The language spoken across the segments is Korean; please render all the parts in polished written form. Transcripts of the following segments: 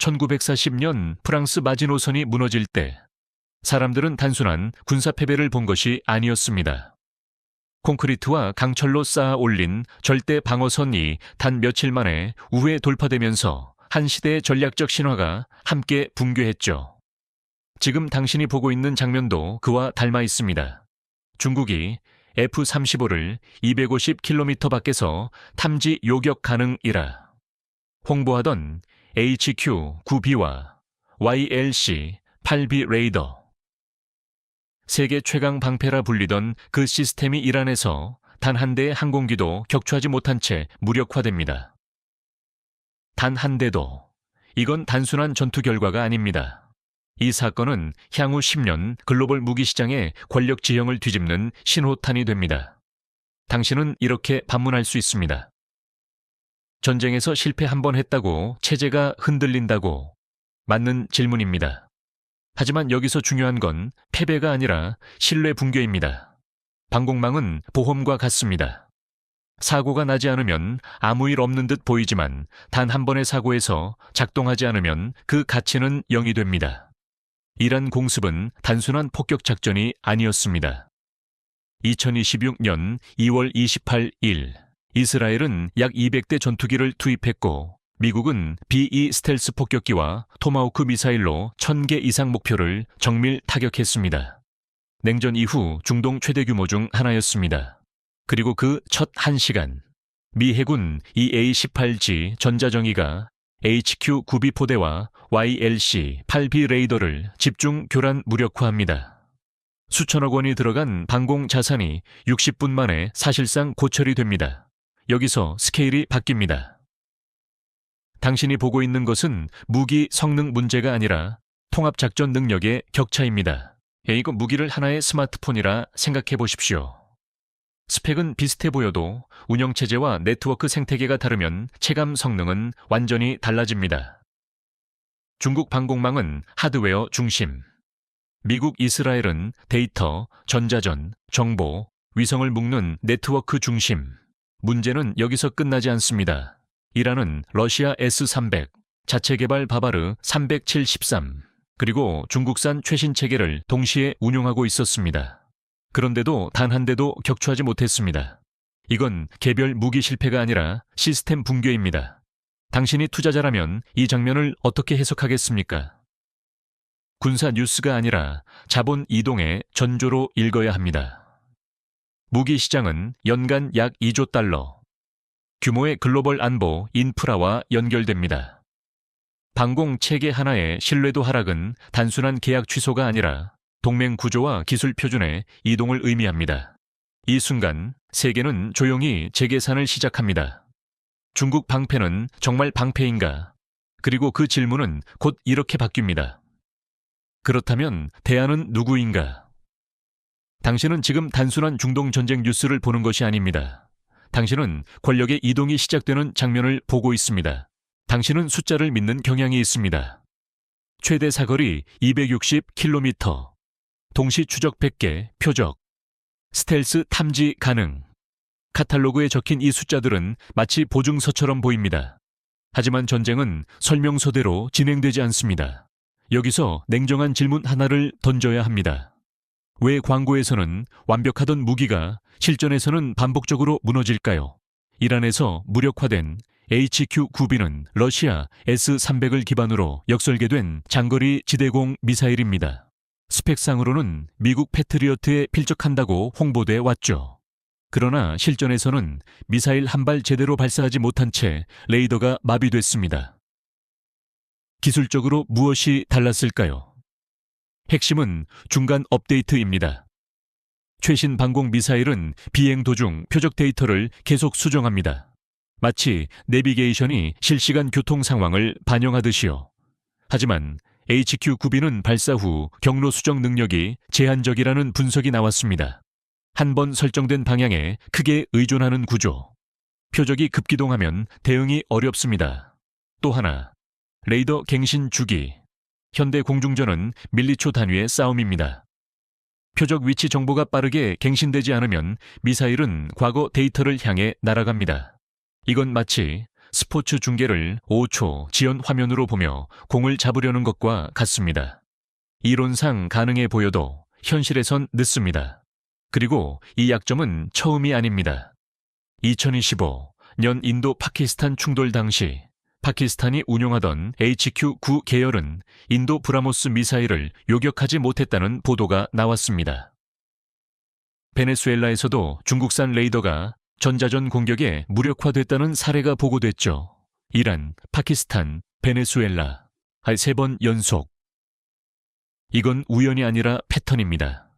1940년 프랑스 마지노선이 무너질 때 사람들은 단순한 군사 패배를 본 것이 아니었습니다. 콘크리트와 강철로 쌓아 올린 절대 방어선이 단 며칠 만에 우회에 돌파되면서 한 시대의 전략적 신화가 함께 붕괴했죠. 지금 당신이 보고 있는 장면도 그와 닮아 있습니다. 중국이 F-35를 250km 밖에서 탐지 요격 가능이라 홍보하던 HQ-9B와 YLC-8B 레이더. 세계 최강 방패라 불리던 그 시스템이 이란에서 단 한 대의 항공기도 격추하지 못한 채 무력화됩니다. 단 한 대도. 이건 단순한 전투 결과가 아닙니다. 이 사건은 향후 10년 글로벌 무기 시장의 권력 지형을 뒤집는 신호탄이 됩니다. 당신은 이렇게 반문할 수 있습니다. 전쟁에서 실패 한 번 했다고 체제가 흔들린다고. 맞는 질문입니다. 하지만 여기서 중요한 건 패배가 아니라 신뢰 붕괴입니다. 방공망은 보험과 같습니다. 사고가 나지 않으면 아무 일 없는 듯 보이지만 단 한 번의 사고에서 작동하지 않으면 그 가치는 0이 됩니다. 이란 공습은 단순한 폭격 작전이 아니었습니다. 2026년 2월 28일 이스라엘은 약 200대 전투기를 투입했고 미국은 B-2 스텔스 폭격기와 토마호크 미사일로 1000개 이상 목표를 정밀 타격했습니다. 냉전 이후 중동 최대 규모 중 하나였습니다. 그리고 그 첫 1시간, 미 해군 EA-18G 전자정의가 HQ-9B 포대와 YLC-8B 레이더를 집중 교란 무력화합니다. 수천억 원이 들어간 방공 자산이 60분 만에 사실상 고철이 됩니다. 여기서 스케일이 바뀝니다. 당신이 보고 있는 것은 무기 성능 문제가 아니라 통합작전 능력의 격차입니다. 이거 무기를 하나의 스마트폰이라 생각해 보십시오. 스펙은 비슷해 보여도 운영체제와 네트워크 생태계가 다르면 체감 성능은 완전히 달라집니다. 중국 방공망은 하드웨어 중심. 미국, 이스라엘은 데이터, 전자전, 정보, 위성을 묶는 네트워크 중심. 문제는 여기서 끝나지 않습니다. 이란은 러시아 S-300, 자체 개발 바바르 373, 그리고 중국산 최신 체계를 동시에 운용하고 있었습니다. 그런데도 단 한 대도 격추하지 못했습니다. 이건 개별 무기 실패가 아니라 시스템 붕괴입니다. 당신이 투자자라면 이 장면을 어떻게 해석하겠습니까? 군사 뉴스가 아니라 자본 이동의 전조로 읽어야 합니다. 무기 시장은 연간 약 2조 달러. 규모의 글로벌 안보 인프라와 연결됩니다. 방공 체계 하나의 신뢰도 하락은 단순한 계약 취소가 아니라 동맹 구조와 기술 표준의 이동을 의미합니다. 이 순간 세계는 조용히 재계산을 시작합니다. 중국 방패는 정말 방패인가? 그리고 그 질문은 곧 이렇게 바뀝니다. 그렇다면 대안은 누구인가? 당신은 지금 단순한 중동 전쟁 뉴스를 보는 것이 아닙니다. 당신은 권력의 이동이 시작되는 장면을 보고 있습니다. 당신은 숫자를 믿는 경향이 있습니다. 최대 사거리 260km, 동시 추적 100개, 표적, 스텔스 탐지 가능. 카탈로그에 적힌 이 숫자들은 마치 보증서처럼 보입니다. 하지만 전쟁은 설명서대로 진행되지 않습니다. 여기서 냉정한 질문 하나를 던져야 합니다. 왜 광고에서는 완벽하던 무기가 실전에서는 반복적으로 무너질까요? 이란에서 무력화된 HQ-9B는 러시아 S-300을 기반으로 역설계된 장거리 지대공 미사일입니다. 스펙상으로는 미국 패트리어트에 필적한다고 홍보돼 왔죠. 그러나 실전에서는 미사일 한 발 제대로 발사하지 못한 채 레이더가 마비됐습니다. 기술적으로 무엇이 달랐을까요? 핵심은 중간 업데이트입니다. 최신 방공 미사일은 비행 도중 표적 데이터를 계속 수정합니다. 마치 내비게이션이 실시간 교통 상황을 반영하듯이요. 하지만 HQ-9B는 발사 후 경로 수정 능력이 제한적이라는 분석이 나왔습니다. 한 번 설정된 방향에 크게 의존하는 구조. 표적이 급기동하면 대응이 어렵습니다. 또 하나, 레이더 갱신 주기. 현대 공중전은 밀리초 단위의 싸움입니다. 표적 위치 정보가 빠르게 갱신되지 않으면 미사일은 과거 데이터를 향해 날아갑니다. 이건 마치 스포츠 중계를 5초 지연 화면으로 보며 공을 잡으려는 것과 같습니다. 이론상 가능해 보여도 현실에선 늦습니다. 그리고 이 약점은 처음이 아닙니다. 2025년 인도 파키스탄 충돌 당시 파키스탄이 운용하던 HQ-9 계열은 인도 브라모스 미사일을 요격하지 못했다는 보도가 나왔습니다. 베네수엘라에서도 중국산 레이더가 전자전 공격에 무력화됐다는 사례가 보고됐죠. 이란, 파키스탄, 베네수엘라. 3번 연속. 이건 우연이 아니라 패턴입니다.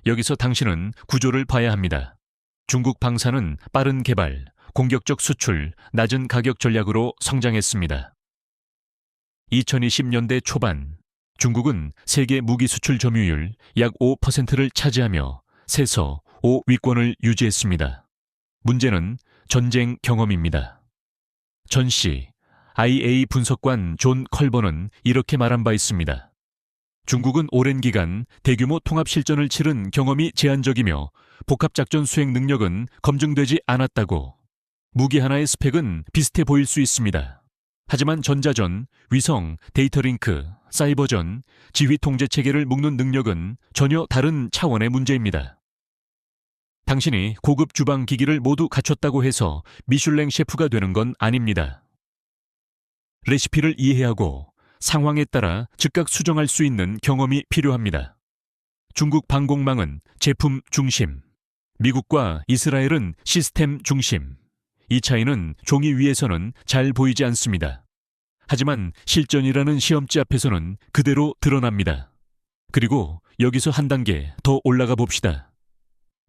여기서 당신은 구조를 봐야 합니다. 중국 방사는 빠른 개발, 공격적 수출, 낮은 가격 전략으로 성장했습니다. 2020년대 초반, 중국은 세계 무기 수출 점유율 약 5%를 차지하며 세서 5위권을 유지했습니다. 문제는 전쟁 경험입니다. 전시 IA 분석관 존 컬버는 이렇게 말한 바 있습니다. 중국은 오랜 기간 대규모 통합 실전을 치른 경험이 제한적이며 복합작전 수행 능력은 검증되지 않았다고. 무기 하나의 스펙은 비슷해 보일 수 있습니다. 하지만 전자전, 위성, 데이터링크, 사이버전, 지휘 통제 체계를 묶는 능력은 전혀 다른 차원의 문제입니다. 당신이 고급 주방 기기를 모두 갖췄다고 해서 미슐랭 셰프가 되는 건 아닙니다. 레시피를 이해하고 상황에 따라 즉각 수정할 수 있는 경험이 필요합니다. 중국 방공망은 제품 중심, 미국과 이스라엘은 시스템 중심. 이 차이는 종이 위에서는 잘 보이지 않습니다. 하지만 실전이라는 시험지 앞에서는 그대로 드러납니다. 그리고 여기서 한 단계 더 올라가 봅시다.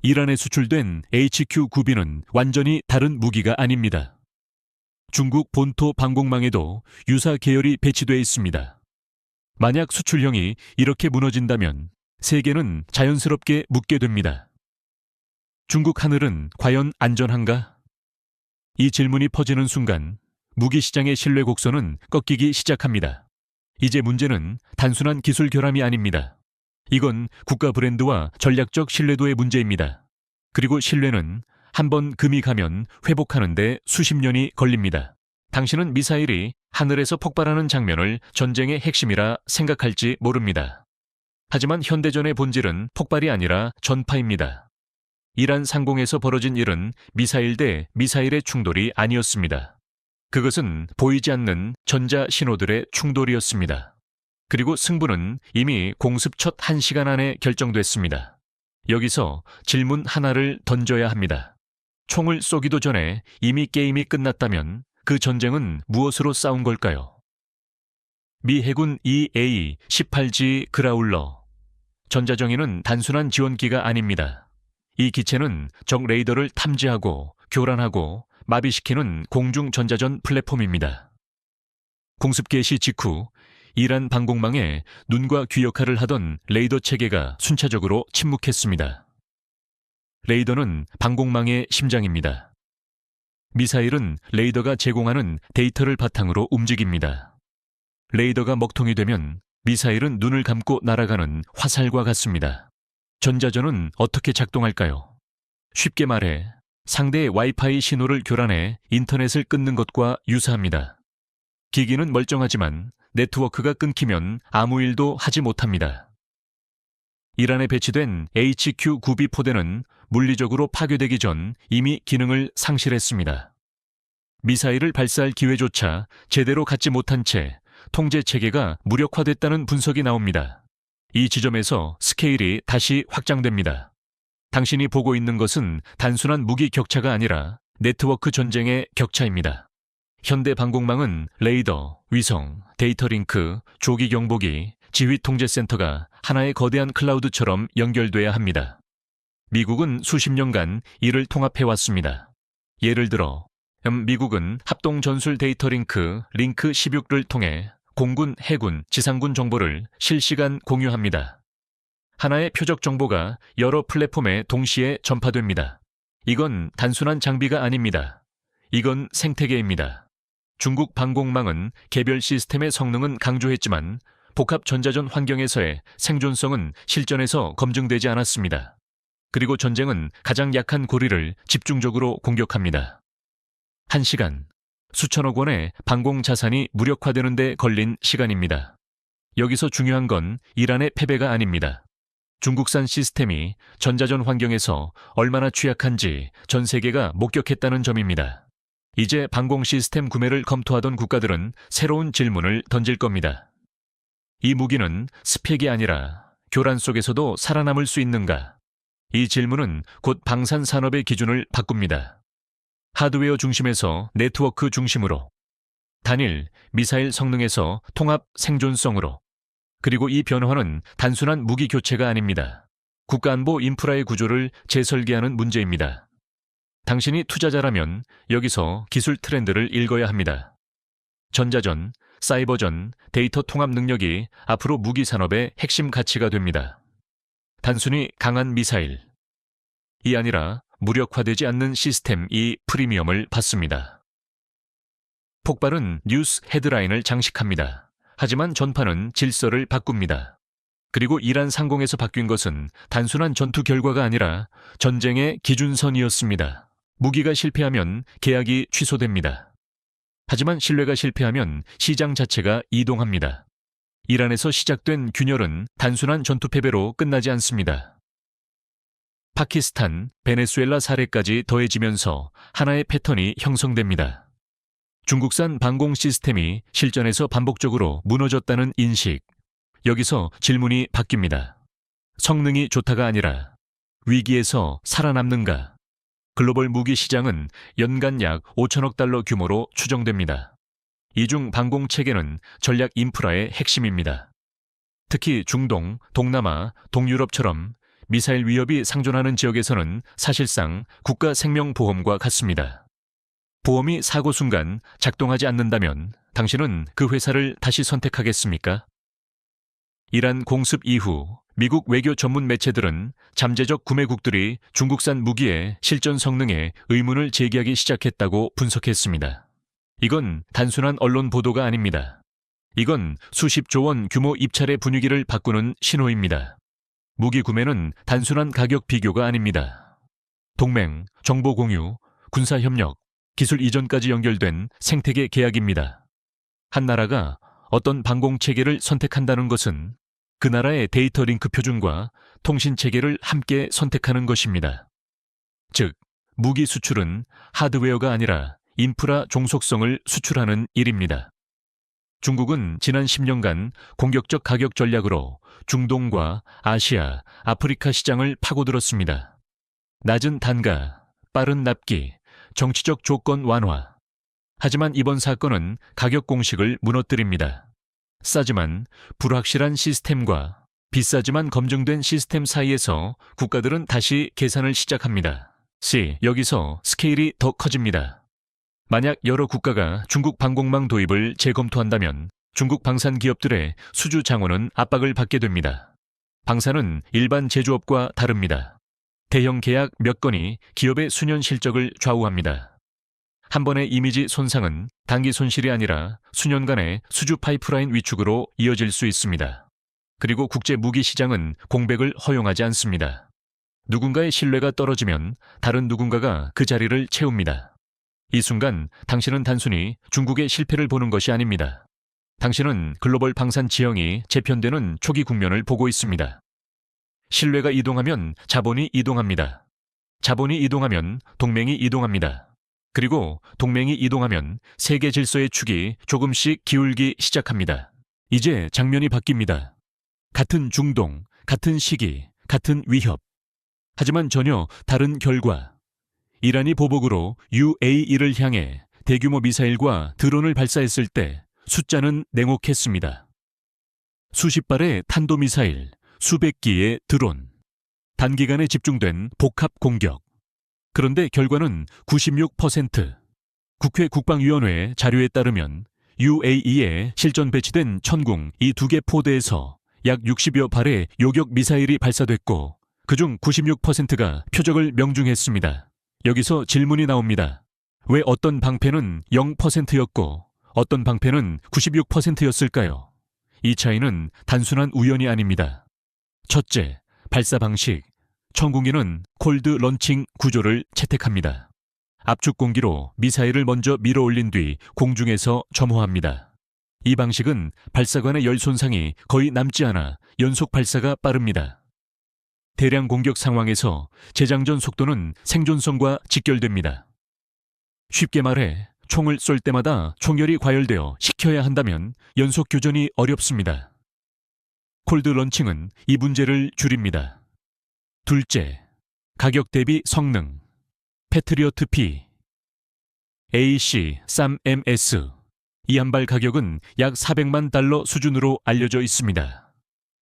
이란에 수출된 HQ-9B는 완전히 다른 무기가 아닙니다. 중국 본토 방공망에도 유사 계열이 배치되어 있습니다. 만약 수출형이 이렇게 무너진다면 세계는 자연스럽게 묻게 됩니다. 중국 하늘은 과연 안전한가? 이 질문이 퍼지는 순간 무기 시장의 신뢰 곡선은 꺾이기 시작합니다. 이제 문제는 단순한 기술 결함이 아닙니다. 이건 국가 브랜드와 전략적 신뢰도의 문제입니다. 그리고 신뢰는 한번 금이 가면 회복하는데 수십 년이 걸립니다. 당신은 미사일이 하늘에서 폭발하는 장면을 전쟁의 핵심이라 생각할지 모릅니다. 하지만 현대전의 본질은 폭발이 아니라 전파입니다. 이란 상공에서 벌어진 일은 미사일 대 미사일의 충돌이 아니었습니다. 그것은 보이지 않는 전자 신호들의 충돌이었습니다. 그리고 승부는 이미 공습 첫 1시간 안에 결정됐습니다. 여기서 질문 하나를 던져야 합니다. 총을 쏘기도 전에 이미 게임이 끝났다면 그 전쟁은 무엇으로 싸운 걸까요? 미 해군 EA-18G 그라울러. 전자정의는 단순한 지원기가 아닙니다. 이 기체는 적 레이더를 탐지하고 교란하고 마비시키는 공중 전자전 플랫폼입니다. 공습 개시 직후 이란 방공망에 눈과 귀 역할을 하던 레이더 체계가 순차적으로 침묵했습니다. 레이더는 방공망의 심장입니다. 미사일은 레이더가 제공하는 데이터를 바탕으로 움직입니다. 레이더가 먹통이 되면 미사일은 눈을 감고 날아가는 화살과 같습니다. 전자전은 어떻게 작동할까요? 쉽게 말해 상대의 와이파이 신호를 교란해 인터넷을 끊는 것과 유사합니다. 기기는 멀쩡하지만 네트워크가 끊기면 아무 일도 하지 못합니다. 이란에 배치된 HQ-9B 포대는 물리적으로 파괴되기 전 이미 기능을 상실했습니다. 미사일을 발사할 기회조차 제대로 갖지 못한 채 통제 체계가 무력화됐다는 분석이 나옵니다. 이 지점에서 스케일이 다시 확장됩니다. 당신이 보고 있는 것은 단순한 무기 격차가 아니라 네트워크 전쟁의 격차입니다. 현대 방공망은 레이더, 위성, 데이터 링크, 조기 경보기, 지휘 통제 센터가 하나의 거대한 클라우드처럼 연결돼야 합니다. 미국은 수십 년간 이를 통합해왔습니다. 예를 들어 미국은 합동 전술 데이터 링크 16를 통해 공군, 해군, 지상군 정보를 실시간 공유합니다. 하나의 표적 정보가 여러 플랫폼에 동시에 전파됩니다. 이건 단순한 장비가 아닙니다. 이건 생태계입니다. 중국 방공망은 개별 시스템의 성능은 강조했지만 복합 전자전 환경에서의 생존성은 실전에서 검증되지 않았습니다. 그리고 전쟁은 가장 약한 고리를 집중적으로 공격합니다. 1시간, 수천억 원의 방공 자산이 무력화되는 데 걸린 시간입니다. 여기서 중요한 건 이란의 패배가 아닙니다. 중국산 시스템이 전자전 환경에서 얼마나 취약한지 전 세계가 목격했다는 점입니다. 이제 방공 시스템 구매를 검토하던 국가들은 새로운 질문을 던질 겁니다. 이 무기는 스펙이 아니라 교란 속에서도 살아남을 수 있는가? 이 질문은 곧 방산 산업의 기준을 바꿉니다. 하드웨어 중심에서 네트워크 중심으로, 단일 미사일 성능에서 통합 생존성으로, 그리고 이 변화는 단순한 무기 교체가 아닙니다. 국가안보 인프라의 구조를 재설계하는 문제입니다. 당신이 투자자라면 여기서 기술 트렌드를 읽어야 합니다. 전자전, 사이버전, 데이터 통합 능력이 앞으로 무기 산업의 핵심 가치가 됩니다. 단순히 강한 미사일이 아니라 무력화되지 않는 시스템이 프리미엄을 받습니다. 폭발은 뉴스 헤드라인을 장식합니다. 하지만 전파는 질서를 바꿉니다. 그리고 이란 상공에서 바뀐 것은 단순한 전투 결과가 아니라 전쟁의 기준선이었습니다. 무기가 실패하면 계약이 취소됩니다. 하지만 신뢰가 실패하면 시장 자체가 이동합니다. 이란에서 시작된 균열은 단순한 전투 패배로 끝나지 않습니다. 파키스탄, 베네수엘라 사례까지 더해지면서 하나의 패턴이 형성됩니다. 중국산 방공 시스템이 실전에서 반복적으로 무너졌다는 인식. 여기서 질문이 바뀝니다. 성능이 좋다가 아니라 위기에서 살아남는가? 글로벌 무기 시장은 연간 약 5천억 달러 규모로 추정됩니다. 이중 방공 체계는 전략 인프라의 핵심입니다. 특히 중동, 동남아, 동유럽처럼 미사일 위협이 상존하는 지역에서는 사실상 국가 생명보험과 같습니다. 보험이 사고 순간 작동하지 않는다면 당신은 그 회사를 다시 선택하겠습니까? 이란 공습 이후 미국 외교 전문 매체들은 잠재적 구매국들이 중국산 무기의 실전 성능에 의문을 제기하기 시작했다고 분석했습니다. 이건 단순한 언론 보도가 아닙니다. 이건 수십조 원 규모 입찰의 분위기를 바꾸는 신호입니다. 무기 구매는 단순한 가격 비교가 아닙니다. 동맹, 정보 공유, 군사 협력, 기술 이전까지 연결된 생태계 계약입니다. 한 나라가 어떤 방공 체계를 선택한다는 것은 그 나라의 데이터 링크 표준과 통신 체계를 함께 선택하는 것입니다. 즉, 무기 수출은 하드웨어가 아니라 인프라 종속성을 수출하는 일입니다. 중국은 지난 10년간 공격적 가격 전략으로 중동과 아시아, 아프리카 시장을 파고들었습니다. 낮은 단가, 빠른 납기, 정치적 조건 완화. 하지만 이번 사건은 가격 공식을 무너뜨립니다. 싸지만 불확실한 시스템과 비싸지만 검증된 시스템 사이에서 국가들은 다시 계산을 시작합니다. 여기서 스케일이 더 커집니다. 만약 여러 국가가 중국 방공망 도입을 재검토한다면 중국 방산 기업들의 수주 장원은 압박을 받게 됩니다. 방산은 일반 제조업과 다릅니다. 대형 계약 몇 건이 기업의 수년 실적을 좌우합니다. 한 번의 이미지 손상은 단기 손실이 아니라 수년간의 수주 파이프라인 위축으로 이어질 수 있습니다. 그리고 국제 무기 시장은 공백을 허용하지 않습니다. 누군가의 신뢰가 떨어지면 다른 누군가가 그 자리를 채웁니다. 이 순간 당신은 단순히 중국의 실패를 보는 것이 아닙니다. 당신은 글로벌 방산 지형이 재편되는 초기 국면을 보고 있습니다. 신뢰가 이동하면 자본이 이동합니다. 자본이 이동하면 동맹이 이동합니다. 그리고 동맹이 이동하면 세계 질서의 축이 조금씩 기울기 시작합니다. 이제 장면이 바뀝니다. 같은 중동, 같은 시기, 같은 위협. 하지만 전혀 다른 결과. 이란이 보복으로 UAE를 향해 대규모 미사일과 드론을 발사했을 때 숫자는 냉혹했습니다. 수십 발의 탄도미사일, 수백 기의 드론, 단기간에 집중된 복합 공격. 그런데 결과는 96%. 국회 국방위원회 자료에 따르면 UAE에 실전 배치된 천궁 이 두 개 포대에서 약 60여 발의 요격 미사일이 발사됐고 그중 96%가 표적을 명중했습니다. 여기서 질문이 나옵니다. 왜 어떤 방패는 0%였고 어떤 방패는 96%였을까요? 이 차이는 단순한 우연이 아닙니다. 첫째, 발사 방식. 천궁기는 콜드 런칭 구조를 채택합니다. 압축 공기로 미사일을 먼저 밀어 올린 뒤 공중에서 점호합니다. 이 방식은 발사관의 열 손상이 거의 남지 않아 연속 발사가 빠릅니다. 대량 공격 상황에서 재장전 속도는 생존성과 직결됩니다. 쉽게 말해 총을 쏠 때마다 총열이 과열되어 식혀야 한다면 연속 교전이 어렵습니다. 콜드 런칭은 이 문제를 줄입니다. 둘째, 가격 대비 성능. 패트리어트 P, AC-3MS 이 한 발 가격은 약 400만 달러 수준으로 알려져 있습니다.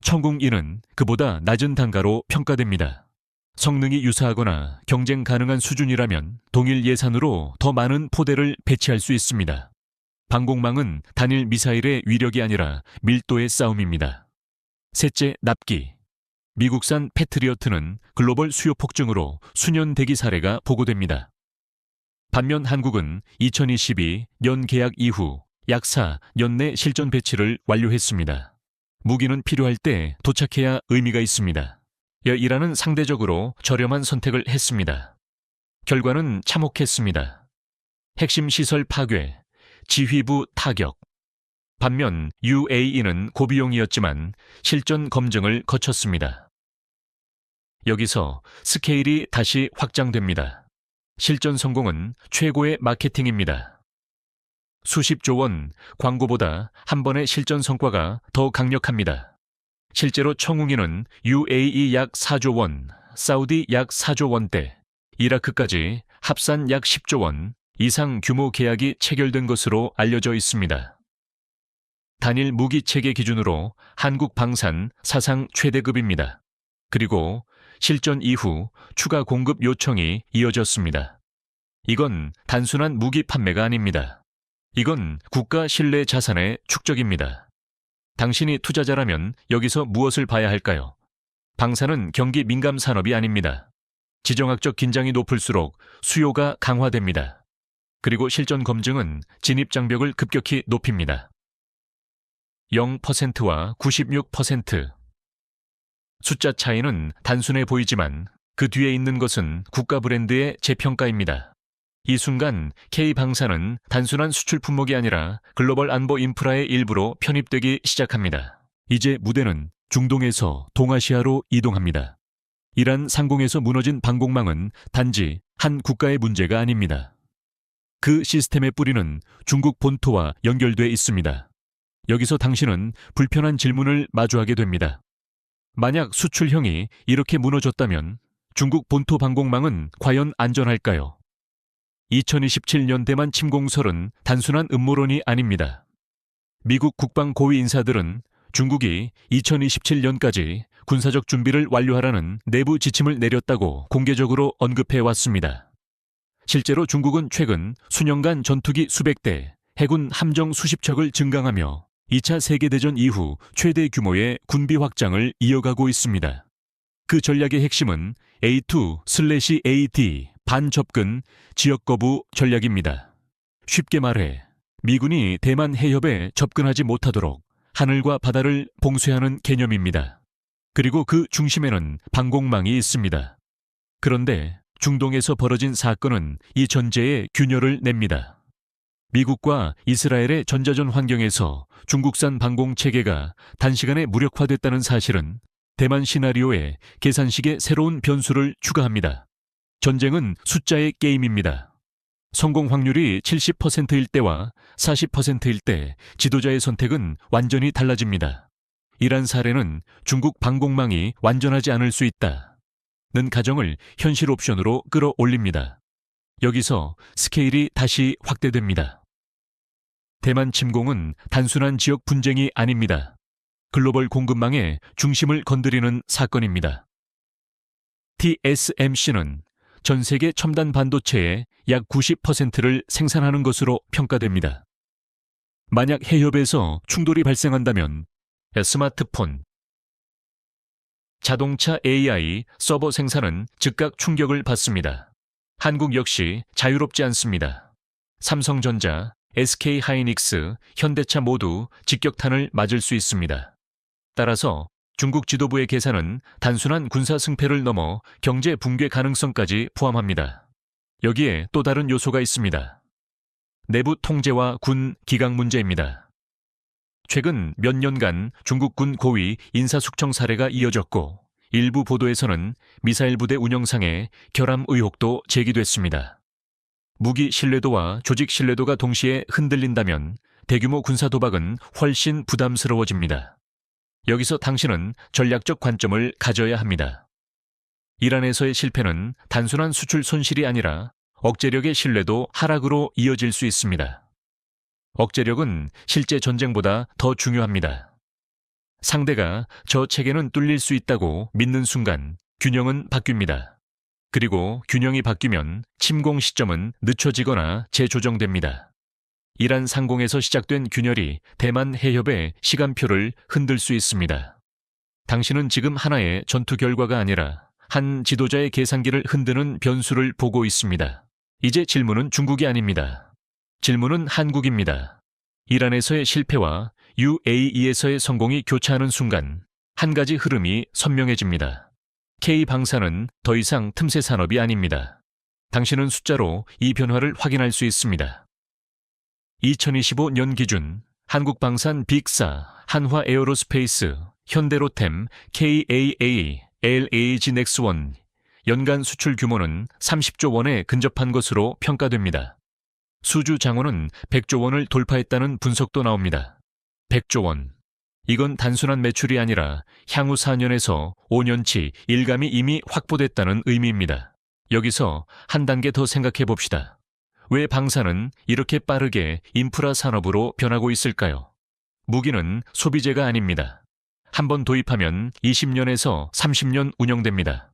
천궁2는 그보다 낮은 단가로 평가됩니다. 성능이 유사하거나 경쟁 가능한 수준이라면 동일 예산으로 더 많은 포대를 배치할 수 있습니다. 방공망은 단일 미사일의 위력이 아니라 밀도의 싸움입니다. 셋째, 납기. 미국산 패트리어트는 글로벌 수요 폭증으로 수년 대기 사례가 보고됩니다. 반면 한국은 2022년 계약 이후 약 4년 내 실전 배치를 완료했습니다. 무기는 필요할 때 도착해야 의미가 있습니다. 이라는 상대적으로 저렴한 선택을 했습니다. 결과는 참혹했습니다. 핵심 시설 파괴, 지휘부 타격. 반면 UAE는 고비용이었지만 실전 검증을 거쳤습니다. 여기서 스케일이 다시 확장됩니다. 실전 성공은 최고의 마케팅입니다. 수십조 원 광고보다 한 번의 실전 성과가 더 강력합니다. 실제로 청웅이는 UAE 약 4조 원, 사우디 약 4조 원대, 이라크까지 합산 약 10조 원 이상 규모 계약이 체결된 것으로 알려져 있습니다. 단일 무기 체계 기준으로 한국 방산 사상 최대급입니다. 그리고 실전 이후 추가 공급 요청이 이어졌습니다. 이건 단순한 무기 판매가 아닙니다. 이건 국가 신뢰 자산의 축적입니다. 당신이 투자자라면 여기서 무엇을 봐야 할까요? 방산은 경기 민감 산업이 아닙니다. 지정학적 긴장이 높을수록 수요가 강화됩니다. 그리고 실전 검증은 진입 장벽을 급격히 높입니다. 0%와 96%. 숫자 차이는 단순해 보이지만 그 뒤에 있는 것은 국가 브랜드의 재평가입니다. 이 순간 K방산은 단순한 수출 품목이 아니라 글로벌 안보 인프라의 일부로 편입되기 시작합니다. 이제 무대는 중동에서 동아시아로 이동합니다. 이란 상공에서 무너진 방공망은 단지 한 국가의 문제가 아닙니다. 그 시스템의 뿌리는 중국 본토와 연결돼 있습니다. 여기서 당신은 불편한 질문을 마주하게 됩니다. 만약 수출형이 이렇게 무너졌다면 중국 본토 방공망은 과연 안전할까요? 2027년 대만 침공설은 단순한 음모론이 아닙니다. 미국 국방 고위 인사들은 중국이 2027년까지 군사적 준비를 완료하라는 내부 지침을 내렸다고 공개적으로 언급해 왔습니다. 실제로 중국은 최근 수년간 전투기 수백 대, 해군 함정 수십 척을 증강하며 2차 세계대전 이후 최대 규모의 군비 확장을 이어가고 있습니다. 그 전략의 핵심은 A2/AD 반접근 지역 거부 전략입니다. 쉽게 말해 미군이 대만 해협에 접근하지 못하도록 하늘과 바다를 봉쇄하는 개념입니다. 그리고 그 중심에는 방공망이 있습니다. 그런데 중동에서 벌어진 사건은 이 전제에 균열을 냅니다. 미국과 이스라엘의 전자전 환경에서 중국산 방공 체계가 단시간에 무력화됐다는 사실은 대만 시나리오에 계산식의 새로운 변수를 추가합니다. 전쟁은 숫자의 게임입니다. 성공 확률이 70%일 때와 40%일 때 지도자의 선택은 완전히 달라집니다. 이란 사례는 중국 방공망이 완전하지 않을 수 있다는 가정을 현실 옵션으로 끌어올립니다. 여기서 스케일이 다시 확대됩니다. 대만 침공은 단순한 지역 분쟁이 아닙니다. 글로벌 공급망의 중심을 건드리는 사건입니다. TSMC는 전 세계 첨단 반도체의 약 90%를 생산하는 것으로 평가됩니다. 만약 해협에서 충돌이 발생한다면 스마트폰, 자동차 AI, 서버 생산은 즉각 충격을 받습니다. 한국 역시 자유롭지 않습니다. 삼성전자, SK하이닉스, 현대차 모두 직격탄을 맞을 수 있습니다. 따라서 중국 지도부의 계산은 단순한 군사 승패를 넘어 경제 붕괴 가능성까지 포함합니다. 여기에 또 다른 요소가 있습니다. 내부 통제와 군 기강 문제입니다. 최근 몇 년간 중국군 고위 인사숙청 사례가 이어졌고 일부 보도에서는 미사일 부대 운영상의 결함 의혹도 제기됐습니다. 무기 신뢰도와 조직 신뢰도가 동시에 흔들린다면 대규모 군사 도박은 훨씬 부담스러워집니다. 여기서 당신은 전략적 관점을 가져야 합니다. 이란에서의 실패는 단순한 수출 손실이 아니라 억제력의 신뢰도 하락으로 이어질 수 있습니다. 억제력은 실제 전쟁보다 더 중요합니다. 상대가 저 체계는 뚫릴 수 있다고 믿는 순간 균형은 바뀝니다. 그리고 균형이 바뀌면 침공 시점은 늦춰지거나 재조정됩니다. 이란 상공에서 시작된 균열이 대만 해협의 시간표를 흔들 수 있습니다. 당신은 지금 하나의 전투 결과가 아니라 한 지도자의 계산기를 흔드는 변수를 보고 있습니다. 이제 질문은 중국이 아닙니다. 질문은 한국입니다. 이란에서의 실패와 UAE에서의 성공이 교차하는 순간 한 가지 흐름이 선명해집니다. K방사는 더 이상 틈새 산업이 아닙니다. 당신은 숫자로 이 변화를 확인할 수 있습니다. 2025년 기준 한국방산 빅사, 한화에어로스페이스, 현대로템, KAA, LAG 넥스원 연간 수출 규모는 30조 원에 근접한 것으로 평가됩니다. 수주 장원은 100조 원을 돌파했다는 분석도 나옵니다. 100조 원. 이건 단순한 매출이 아니라 향후 4년에서 5년치 일감이 이미 확보됐다는 의미입니다. 여기서 한 단계 더 생각해 봅시다. 왜 방사는 이렇게 빠르게 인프라 산업으로 변하고 있을까요? 무기는 소비재가 아닙니다. 한번 도입하면 20년에서 30년 운영됩니다.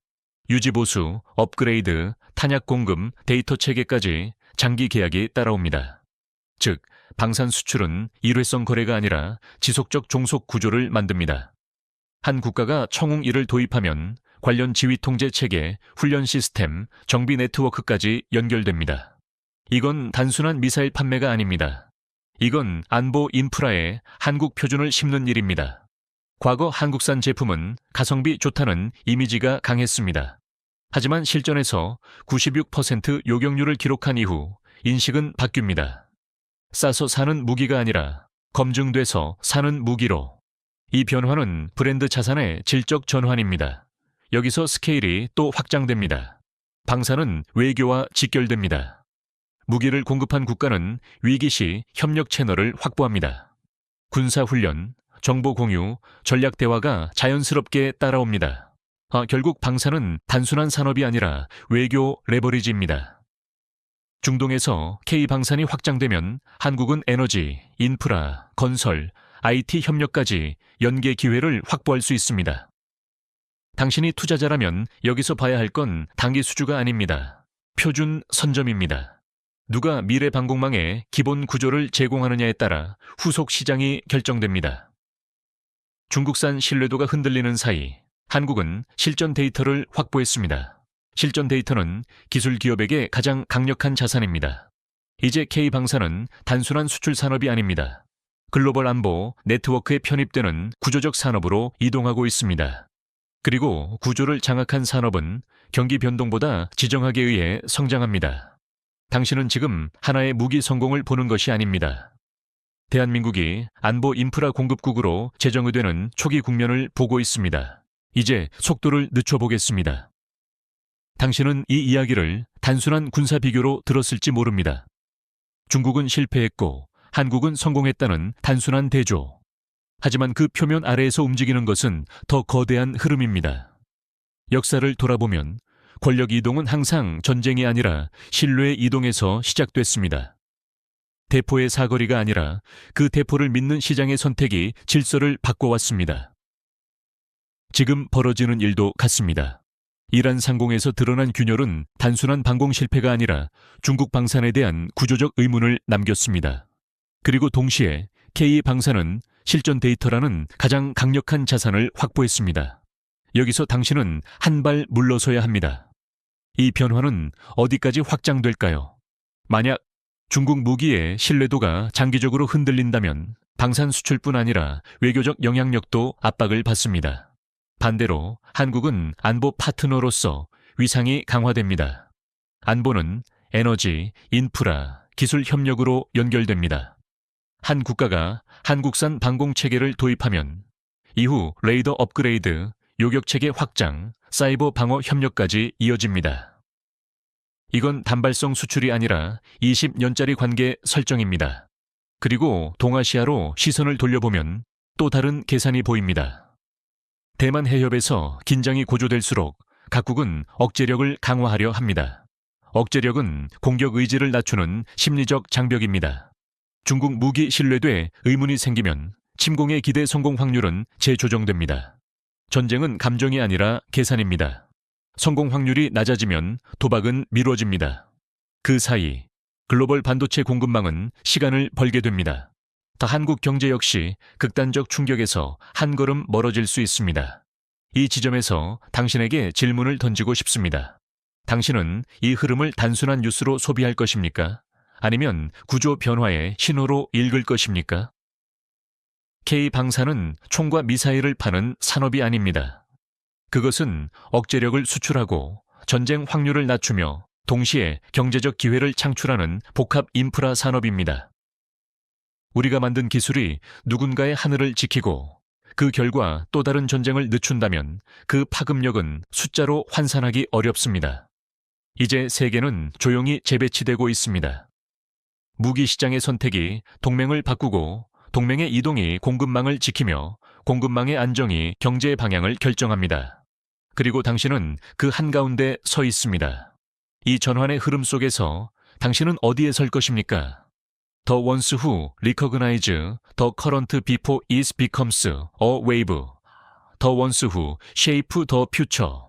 유지보수, 업그레이드, 탄약 공급, 데이터 체계까지 장기 계약이 따라옵니다. 즉, 방산 수출은 일회성 거래가 아니라 지속적 종속 구조를 만듭니다. 한 국가가 청웅 1을 도입하면 관련 지휘 통제 체계, 훈련 시스템, 정비 네트워크까지 연결됩니다. 이건 단순한 미사일 판매가 아닙니다. 이건 안보 인프라에 한국 표준을 심는 일입니다. 과거 한국산 제품은 가성비 좋다는 이미지가 강했습니다. 하지만 실전에서 96% 요격률을 기록한 이후 인식은 바뀝니다. 싸서 사는 무기가 아니라 검증돼서 사는 무기로. 이 변화는 브랜드 자산의 질적 전환입니다. 여기서 스케일이 또 확장됩니다. 방사는 외교와 직결됩니다. 무기를 공급한 국가는 위기 시 협력 채널을 확보합니다. 군사훈련, 정보 공유, 전략 대화가 자연스럽게 따라옵니다. 결국 방사는 단순한 산업이 아니라 외교 레버리지입니다. 중동에서 K방산이 확장되면 한국은 에너지, 인프라, 건설, IT 협력까지 연계 기회를 확보할 수 있습니다. 당신이 투자자라면 여기서 봐야 할 건 단기 수주가 아닙니다. 표준 선점입니다. 누가 미래 방공망의 기본 구조를 제공하느냐에 따라 후속 시장이 결정됩니다. 중국산 신뢰도가 흔들리는 사이 한국은 실전 데이터를 확보했습니다. 실전 데이터는 기술 기업에게 가장 강력한 자산입니다. 이제 K방사는 단순한 수출 산업이 아닙니다. 글로벌 안보 네트워크에 편입되는 구조적 산업으로 이동하고 있습니다. 그리고 구조를 장악한 산업은 경기 변동보다 지정학에 의해 성장합니다. 당신은 지금 하나의 무기 성공을 보는 것이 아닙니다. 대한민국이 안보 인프라 공급국으로 재정의되는 초기 국면을 보고 있습니다. 이제 속도를 늦춰보겠습니다. 당신은 이 이야기를 단순한 군사 비교로 들었을지 모릅니다. 중국은 실패했고 한국은 성공했다는 단순한 대조. 하지만 그 표면 아래에서 움직이는 것은 더 거대한 흐름입니다. 역사를 돌아보면 권력 이동은 항상 전쟁이 아니라 신뢰의 이동에서 시작됐습니다. 대포의 사거리가 아니라 그 대포를 믿는 시장의 선택이 질서를 바꿔왔습니다. 지금 벌어지는 일도 같습니다. 이란 상공에서 드러난 균열은 단순한 방공 실패가 아니라 중국 방산에 대한 구조적 의문을 남겼습니다. 그리고 동시에 K방사는 실전 데이터라는 가장 강력한 자산을 확보했습니다. 여기서 당신은 한 발 물러서야 합니다. 이 변화는 어디까지 확장될까요? 만약 중국 무기의 신뢰도가 장기적으로 흔들린다면 방산 수출뿐 아니라 외교적 영향력도 압박을 받습니다. 반대로 한국은 안보 파트너로서 위상이 강화됩니다. 안보는 에너지, 인프라, 기술 협력으로 연결됩니다. 한 국가가 한국산 방공 체계를 도입하면 이후 레이더 업그레이드, 요격 체계 확장, 사이버 방어 협력까지 이어집니다. 이건 단발성 수출이 아니라 20년짜리 관계 설정입니다. 그리고 동아시아로 시선을 돌려보면 또 다른 계산이 보입니다. 대만 해협에서 긴장이 고조될수록 각국은 억제력을 강화하려 합니다. 억제력은 공격 의지를 낮추는 심리적 장벽입니다. 중국 무기 신뢰도에 의문이 생기면 침공의 기대 성공 확률은 재조정됩니다. 전쟁은 감정이 아니라 계산입니다. 성공 확률이 낮아지면 도박은 미뤄집니다. 그 사이 글로벌 반도체 공급망은 시간을 벌게 됩니다. 다 한국 경제 역시 극단적 충격에서 한 걸음 멀어질 수 있습니다. 이 지점에서 당신에게 질문을 던지고 싶습니다. 당신은 이 흐름을 단순한 뉴스로 소비할 것입니까? 아니면 구조 변화의 신호로 읽을 것입니까? K방사는 총과 미사일을 파는 산업이 아닙니다. 그것은 억제력을 수출하고 전쟁 확률을 낮추며 동시에 경제적 기회를 창출하는 복합 인프라 산업입니다. 우리가 만든 기술이 누군가의 하늘을 지키고 그 결과 또 다른 전쟁을 늦춘다면 그 파급력은 숫자로 환산하기 어렵습니다. 이제 세계는 조용히 재배치되고 있습니다. 무기 시장의 선택이 동맹을 바꾸고 동맹의 이동이 공급망을 지키며 공급망의 안정이 경제의 방향을 결정합니다. 그리고 당신은 그 한가운데 서 있습니다. 이 전환의 흐름 속에서 당신은 어디에 설 것입니까? The ones who recognize the current before it becomes a wave. The ones who shape the future.